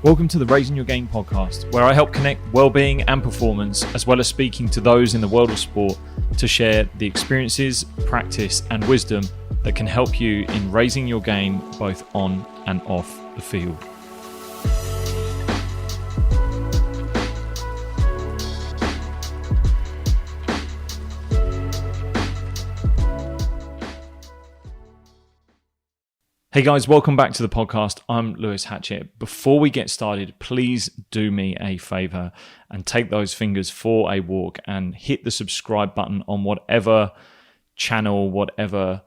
Welcome to the Raising Your Game podcast, where I help connect well-being and performance, as well as speaking to those in the world of sport to share the experiences, practice, and wisdom that can help you in raising your game both on and off the field. Hey guys, welcome back to the podcast. I'm Lewis Hatchett. Before we get started, please do me a favor and take those fingers for a walk and hit the subscribe button on whatever channel, whatever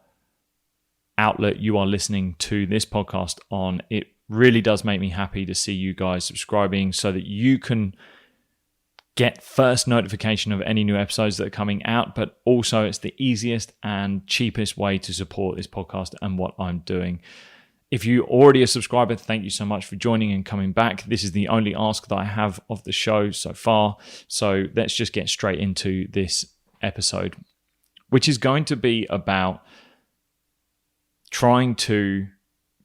outlet you are listening to this podcast on. It really does make me happy to see you guys subscribing so that you can get first notification of any new episodes that are coming out, but also it's the easiest and cheapest way to support this podcast and what I'm doing. If you're already a subscriber, thank you so much for joining and coming back. This is the only ask that I have of the show so far. So let's just get straight into this episode, which is going to be about trying to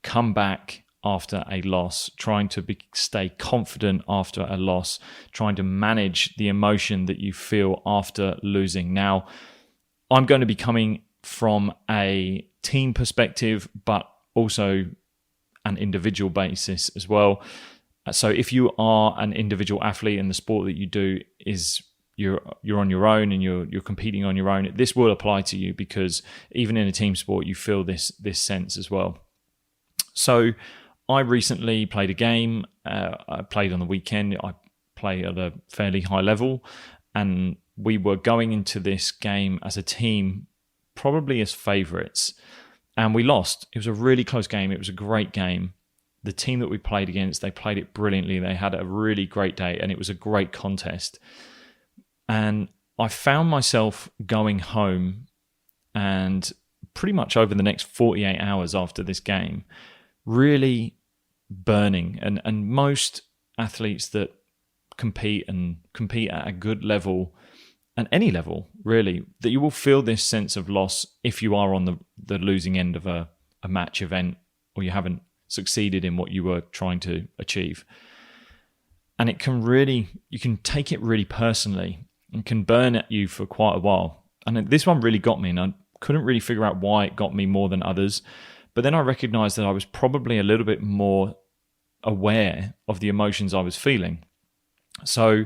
come back after a loss, trying to stay confident after a loss, trying to manage the emotion that you feel after losing. Now, I'm going to be coming from a team perspective, but also an individual basis as well. So if you are an individual athlete and the sport that you do is you're on your own and you're competing on your own, this will apply to you because even in a team sport, you feel this sense as well. So I recently played a game. I played on the weekend. I play at a fairly high level, and we were going into this game as a team, probably as favourites, and we lost. It was a really close game. It was a great game. The team that we played against, they played it brilliantly. They had a really great day, and it was a great contest. And I found myself going home, and pretty much over the next 48 hours after this game, really burning. And most athletes that compete at a good level, and any level really, that you will feel this sense of loss if you are on the losing end of a match event, or you haven't succeeded in what you were trying to achieve. And you can take it really personally and can burn at you for quite a while. And this one really got me, and I couldn't really figure out why it got me more than others. But then I recognized that I was probably a little bit more aware of the emotions I was feeling. So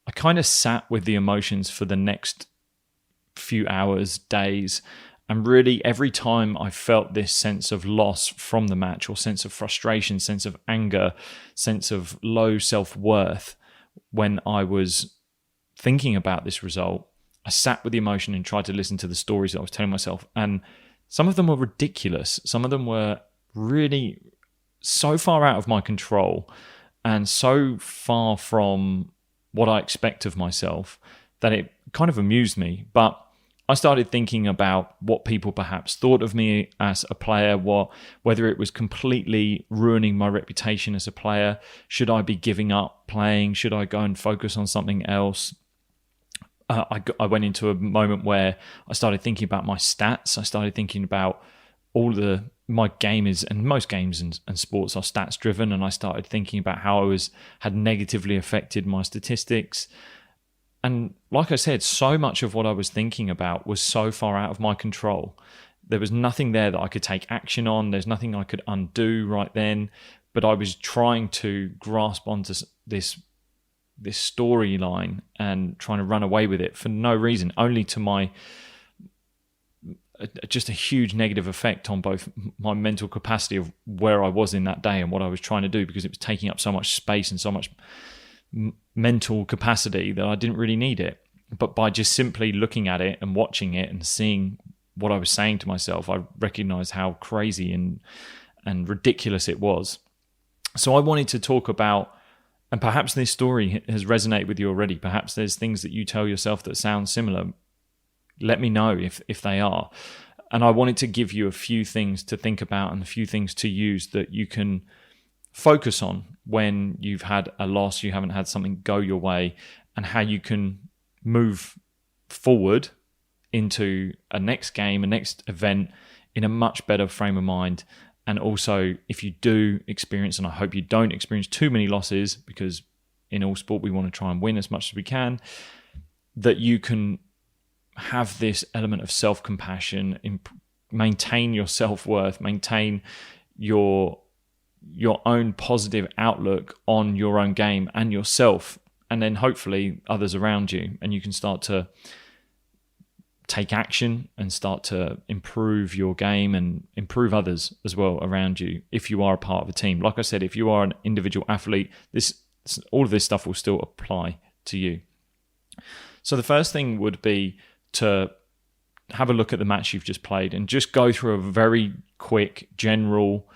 I kind of sat with the emotions for the next few hours, days, and really every time I felt this sense of loss from the match, or sense of frustration, sense of anger, sense of low self-worth, when I was thinking about this result, I sat with the emotion and tried to listen to the stories that I was telling myself. And some of them were ridiculous. Some of them were really so far out of my control and so far from what I expect of myself that it kind of amused me. But I started thinking about what people perhaps thought of me as a player, whether it was completely ruining my reputation as a player. Should I be giving up playing? Should I go and focus on something else? I went into a moment where I started thinking about my stats. I started thinking about my game is, and most games and sports are stats driven, and I started thinking about how had negatively affected my statistics. And like I said, so much of what I was thinking about was so far out of my control. There was nothing there that I could take action on. There's nothing I could undo right then. But I was trying to grasp onto this storyline and trying to run away with it for no reason, only to just a huge negative effect on both my mental capacity of where I was in that day and what I was trying to do, because it was taking up so much space and so much mental capacity that I didn't really need it. But by just simply looking at it and watching it and seeing what I was saying to myself, I recognized how crazy and ridiculous it was. So I wanted to talk about, and perhaps this story has resonated with you already. Perhaps there's things that you tell yourself that sound similar. Let me know if they are. And I wanted to give you a few things to think about and a few things to use that you can focus on when you've had a loss, you haven't had something go your way, and how you can move forward into a next game, a next event in a much better frame of mind And also, if you do experience, and I hope you don't experience too many losses, because in all sport we want to try and win as much as we can, that you can have this element of self-compassion, maintain your self-worth, maintain your own positive outlook on your own game and yourself, and then hopefully others around you. And you can start to take action and start to improve your game and improve others as well around you if you are a part of a team. Like I said, if you are an individual athlete, all of this stuff will still apply to you. So the first thing would be to have a look at the match you've just played and just go through a very quick general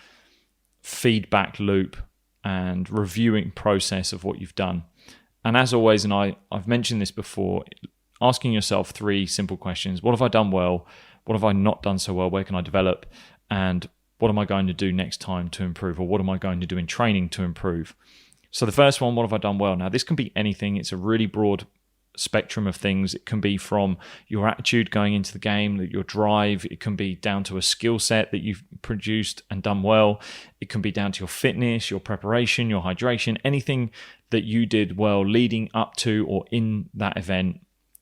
feedback loop and reviewing process of what you've done. And as always, and I've mentioned this before, asking yourself 3 simple questions. What have I done well? What have I not done so well? Where can I develop? And what am I going to do next time to improve? Or what am I going to do in training to improve? So the first one, what have I done well? Now, this can be anything. It's a really broad spectrum of things. It can be from your attitude going into the game, your drive. It can be down to a skill set that you've produced and done well. It can be down to your fitness, your preparation, your hydration, anything that you did well leading up to or in that event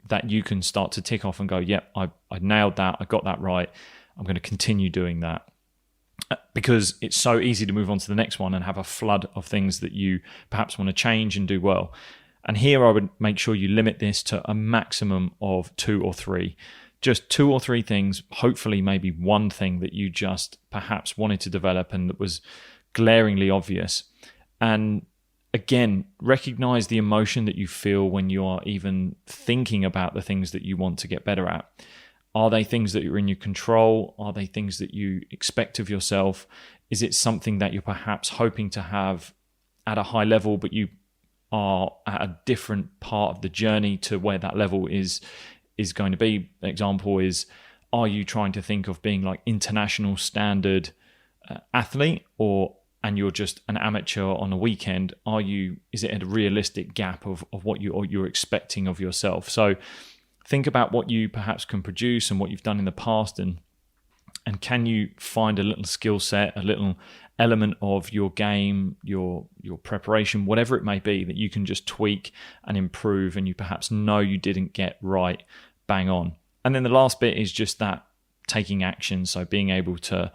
that you can start to tick off and go, yep, I nailed that. I got that right. I'm going to continue doing that. Because it's so easy to move on to the next one and have a flood of things that you perhaps want to change and do well. And here I would make sure you limit this to a maximum of 2 or 3. Just 2 or 3 things, hopefully maybe one thing that you just perhaps wanted to develop and that was glaringly obvious. And again, recognize the emotion that you feel when you are even thinking about the things that you want to get better at. Are they things that are in your control? Are they things that you expect of yourself? Is it something that you're perhaps hoping to have at a high level, but you are at a different part of the journey to where that level is going to be? An example is, are you trying to think of being like international standard athlete, and you're just an amateur on a weekend? Is it a realistic gap of what you're expecting of yourself? So think about what you perhaps can produce and what you've done in the past, and can you find a little skill set, a little element of your game, your preparation, whatever it may be, that you can just tweak and improve, and you perhaps know you didn't get right bang on. And then the last bit is just that taking action. So being able to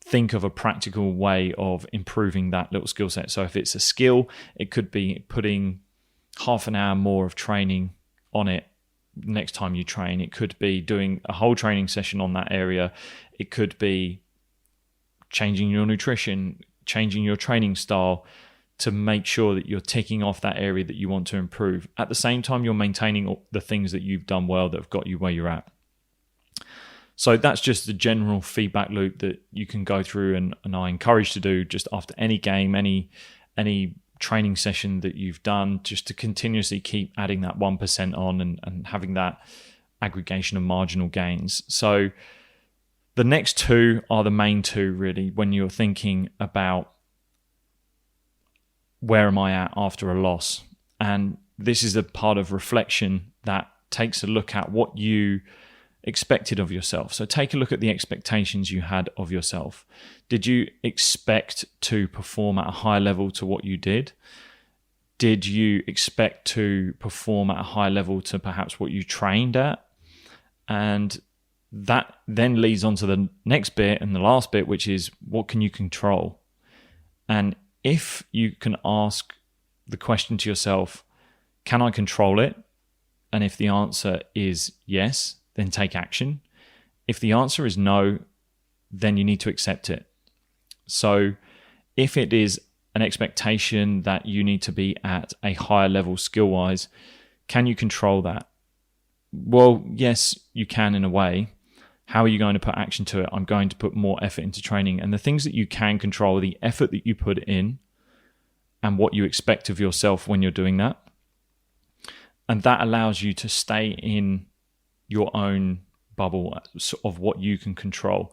think of a practical way of improving that little skill set. So if it's a skill, it could be putting half an hour more of training on it next time you train. It could be doing a whole training session on that area. It could be changing your nutrition, changing your training style to make sure that you're ticking off that area that you want to improve. At the same time, you're maintaining the things that you've done well that have got you where you're at. So that's just the general feedback loop that you can go through, and I encourage to do just after any game, any training session that you've done, just to continuously keep adding that 1% on and having that aggregation of marginal gains. So the next 2 are the main 2 really when you're thinking about where am I at after a loss. And this is a part of reflection that takes a look at what you expected of yourself. So take a look at the expectations you had of yourself. Did you expect to perform at a high level to what you did? Did you expect to perform at a high level to perhaps what you trained at? And that then leads on to the next bit and the last bit, which is what can you control? And if you can ask the question to yourself, can I control it? And if the answer is yes, then take action. If the answer is no, then you need to accept it. So if it is an expectation that you need to be at a higher level skill-wise, can you control that? Well, yes, you can in a way. How are you going to put action to it? I'm going to put more effort into training. And the things that you can control are the effort that you put in and what you expect of yourself when you're doing that. And that allows you to stay in your own bubble of what you can control.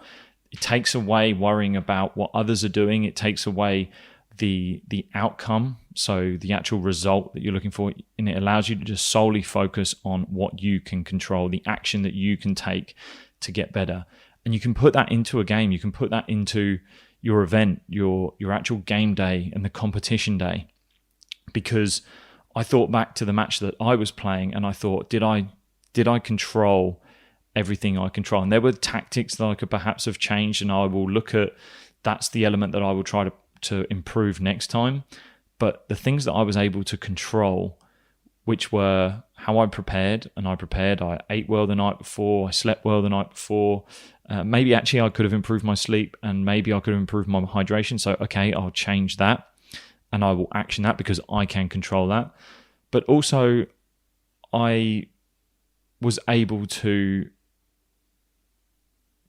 It takes away worrying about what others are doing. It takes away the outcome, so the actual result that you're looking for, and it allows you to just solely focus on what you can control, the action that you can take to get better. And you can put that into a game. You can put that into your event, your actual game day and the competition day. Because I thought back to the match that I was playing and I thought, did I control everything I control? And there were tactics that I could perhaps have changed, and I will look at, that's the element that I will try to improve next time. But the things that I was able to control, which were how I prepared, I ate well the night before, I slept well the night before. Maybe actually I could have improved my sleep, and maybe I could have improved my hydration. So, okay, I'll change that and I will action that because I can control that. But also I was able to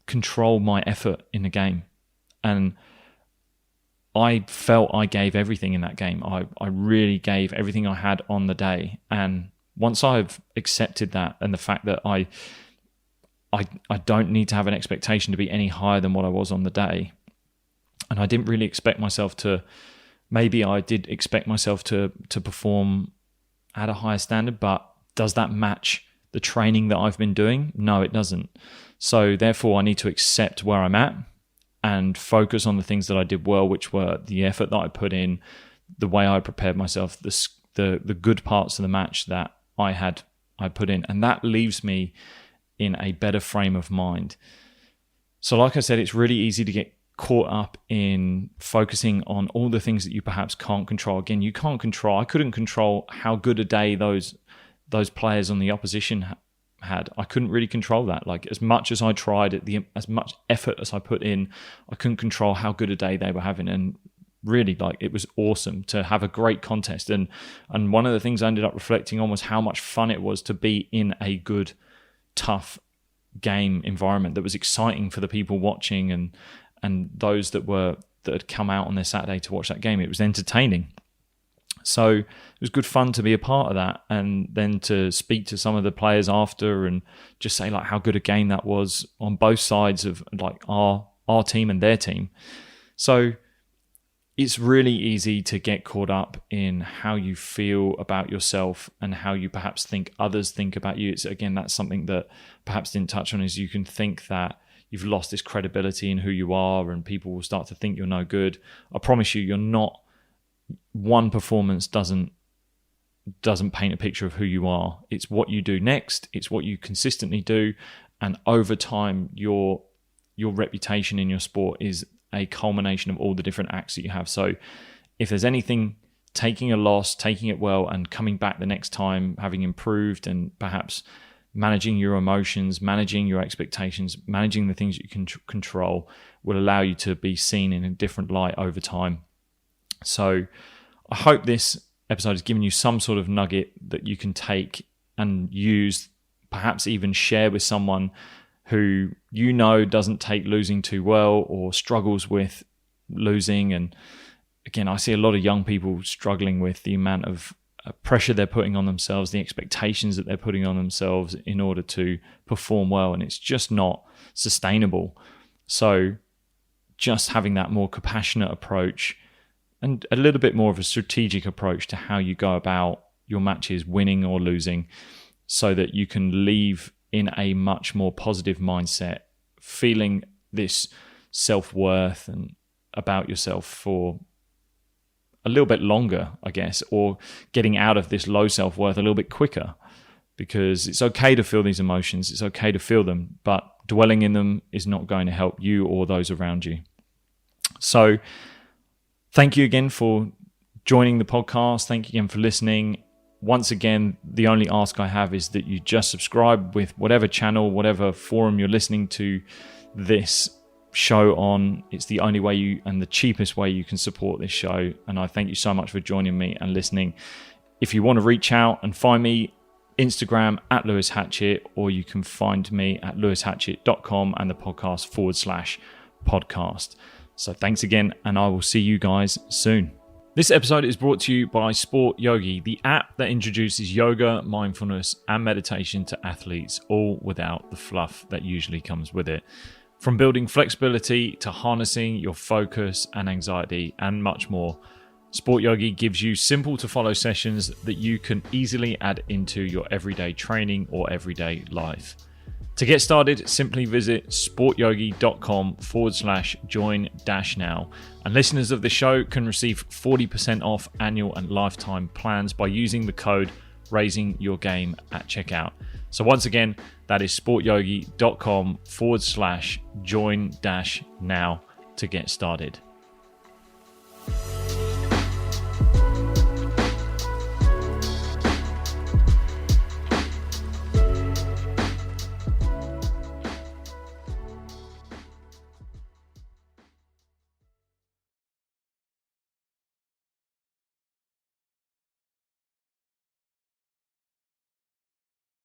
control my effort in the game. And I felt I gave everything in that game. I really gave everything I had on the day. And once I've accepted that, and the fact that I don't need to have an expectation to be any higher than what I was on the day, and I didn't really expect myself to, maybe I did expect myself to perform at a higher standard, but does that match the training that I've been doing? No, it doesn't. So therefore I need to accept where I'm at and focus on the things that I did well, which were the effort that I put in, the way I prepared myself, the good parts of the match that I put in. And that leaves me in a better frame of mind. So like I said, it's really easy to get caught up in focusing on all the things that you perhaps can't control. Again, I couldn't control how good a day those players on the opposition had. I couldn't really control that. Like, as much as I tried, as much effort as I put in, I couldn't control how good a day they were having. And really, like, it was awesome to have a great contest. And one of the things I ended up reflecting on was how much fun it was to be in a good, tough game environment that was exciting for the people watching and those that had come out on their Saturday to watch that game. It was entertaining. So it was good fun to be a part of that, and then to speak to some of the players after and just say like how good a game that was on both sides of like our team and their team. So it's really easy to get caught up in how you feel about yourself and how you perhaps think others think about you. That's something that perhaps didn't touch on, is you can think that you've lost this credibility in who you are and people will start to think you're no good. I promise you, you're not. One performance doesn't paint a picture of who you are. It's what you do next. It's what you consistently do. And over time, your reputation in your sport is a culmination of all the different acts that you have. So if there's anything, taking a loss, taking it well, and coming back the next time, having improved, and perhaps managing your emotions, managing your expectations, managing the things you can control, will allow you to be seen in a different light over time. So I hope this episode has given you some sort of nugget that you can take and use, perhaps even share with someone who you know doesn't take losing too well or struggles with losing. And again, I see a lot of young people struggling with the amount of pressure they're putting on themselves, the expectations that they're putting on themselves in order to perform well, and it's just not sustainable. So just having that more compassionate approach and a little bit more of a strategic approach to how you go about your matches, winning or losing, so that you can leave in a much more positive mindset, feeling this self-worth and about yourself for a little bit longer, I guess, or getting out of this low self-worth a little bit quicker, because it's okay to feel these emotions. It's okay to feel them, but dwelling in them is not going to help you or those around you. So thank you again for joining the podcast. Thank you again for listening. Once again, the only ask I have is that you just subscribe with whatever channel, whatever forum you're listening to this show on. It's the only way and the cheapest way you can support this show. And I thank you so much for joining me and listening. If you want to reach out and find me, Instagram at Lewis Hatchett, or you can find me at lewishatchett.com and the podcast /podcast. So thanks again, and I will see you guys soon. This episode is brought to you by Sport Yogi, the app that introduces yoga, mindfulness, and meditation to athletes, all without the fluff that usually comes with it. From building flexibility to harnessing your focus and anxiety and much more, Sport Yogi gives you simple to follow sessions that you can easily add into your everyday training or everyday life. To get started, simply visit sportyogi.com/join-now. And listeners of the show can receive 40% off annual and lifetime plans by using the code RaisingYourGame at checkout. So once again, that is sportyogi.com/join-now to get started.